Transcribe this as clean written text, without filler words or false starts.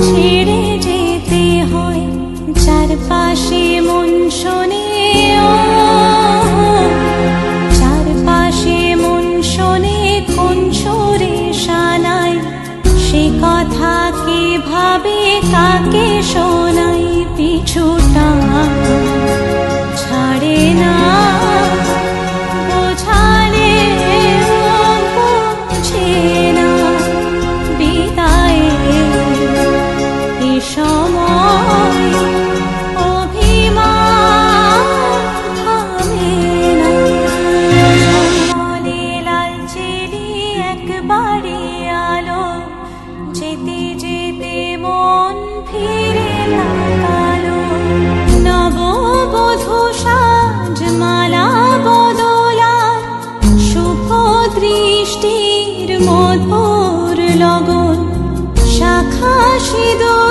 ছেড়ে যেতে হয় চারপাশে মন শোনে, চারপাশে মন শোনে কোন সুরে শানায়, সে কথা কে ভাবে কাকে শোনাই, পিছুটা ছাড়ে না বোঝালে বুঝে না, বিদায় এ সময় অভিমান থামে না। ঝলমলে লালচেলি একবারে আলো, যেতে যেতে মন ফিরে তাকালো, নববধূ সাজমালা বদলার শুভ দৃষ্টির মধুর লগন, শাখা সিঁদুর